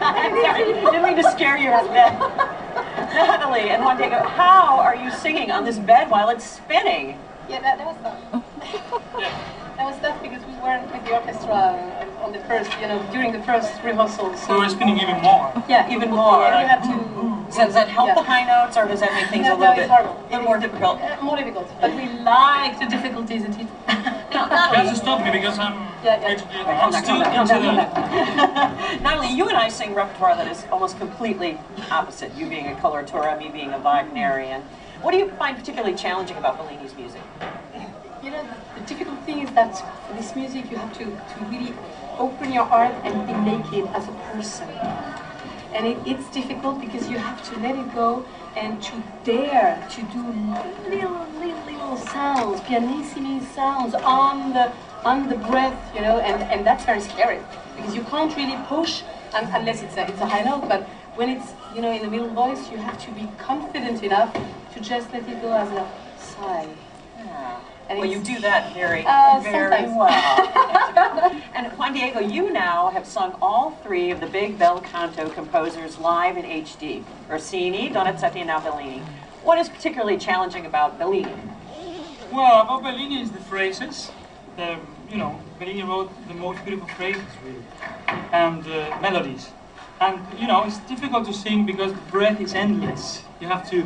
Didn't mean to scare you with that. Natalie and Juan Diego, how are you singing on this bed while it's spinning? Yeah, that was tough. That was tough because we weren't with the orchestra on the first, during the first rehearsal. So we're spinning even more. Yeah, even more. Yeah, you have to. Does that help the high notes, or does that make things a little bit more difficult? More difficult. But we like the difficulties that it. You have to stop me because I'm Natalie, you and I sing repertoire that is almost completely opposite. You being a coloratura, me being a Wagnerian. What do you find particularly challenging about Bellini's music? The difficult thing is that for this music you have to really open your heart and be naked as a person. And it's difficult because you have to let it go and to dare to do little sounds, pianissimi sounds on the breath, and that's very scary because you can't really push unless it's a high note. But when it's in the middle voice, you have to be confident enough to just let it go as a sigh. Yeah. Well, you do that very sometimes. well. And Juan Diego, you now have sung all three of the big bel canto composers live in HD. Rossini, Donizetti, and now Bellini. What is particularly challenging about Bellini? Well, about Bellini is the phrases. Bellini wrote the most beautiful phrases, really, and melodies. And, it's difficult to sing because the breath is endless. You have to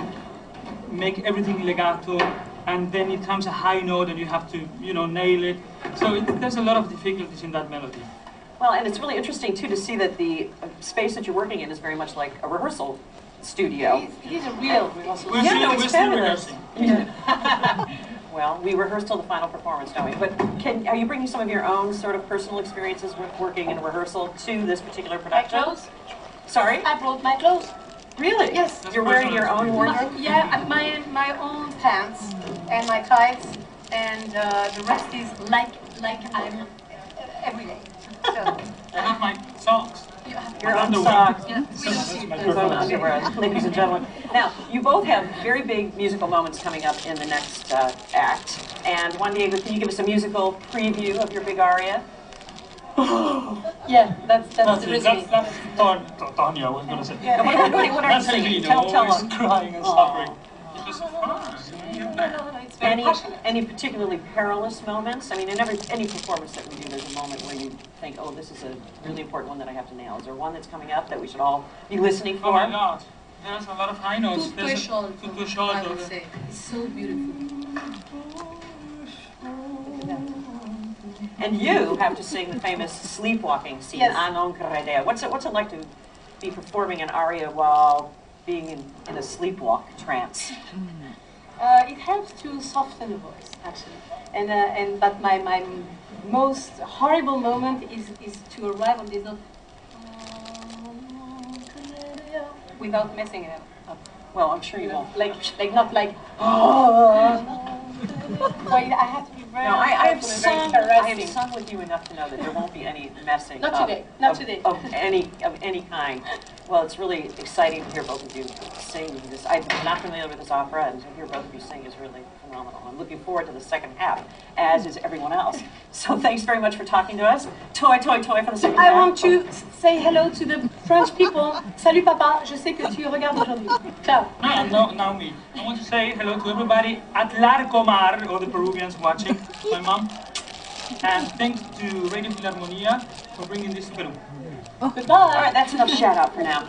make everything legato, and then it comes a high note and you have to, nail it. So there's a lot of difficulties in that melody. Well, and it's really interesting, too, to see that the space that you're working in is very much like a rehearsal studio. It is a real rehearsal. We're still rehearsing. Well, we rehearse till the final performance, don't we? But are you bringing some of your own sort of personal experiences with working in a rehearsal to this particular production? My clothes? Sorry? I brought my clothes. Really? Yes. You're wearing your own wardrobe? My own pants and my tights, and the rest is like I'm every day. So. I have my socks. Your own socks. Yeah, underwear, ladies and gentlemen. Now, you both have very big musical moments coming up in the next act. And Juan Diego, can you give us a musical preview of your big aria? Yeah, that's the reason. That's Tanya, I was going to say. Yeah, what are you singing? Tell always us. Crying and suffering. Any particularly perilous moments? I mean, in any performance that we do, there's a moment where you think, oh, this is a really important one that I have to nail. Is there one that's coming up that we should all be listening for? Oh my God, there's a lot of high notes. Tutto è sciolto, I would say. It's so beautiful. And you have to sing the famous sleepwalking scene, A non credere. What's it like to be performing an aria while being in a sleepwalk trance? It helps to soften the voice, actually. But my most horrible moment is to arrive on this note without messing it up. Well, I'm sure you won't. Not like oh. So I have to be very I have sung with you enough to know that there won't be any messing Not up today. Of any kind. Well, it's really exciting to hear both of you sing this. I'm not familiar with this opera, and to hear both of you sing is really phenomenal. I'm looking forward to the second half, as is everyone else. So thanks very much for talking to us. Toi, toi, toi for the second half. I want to say hello to the French people. Salut papa, je sais que tu regardes aujourd'hui. Ciao. No, me. I want to say hello to everybody at Larcomar, all the Peruvians watching, my mom. And thanks to Radio Filarmonia for bringing this to Peru. Goodbye. All right, that's enough shout out for now.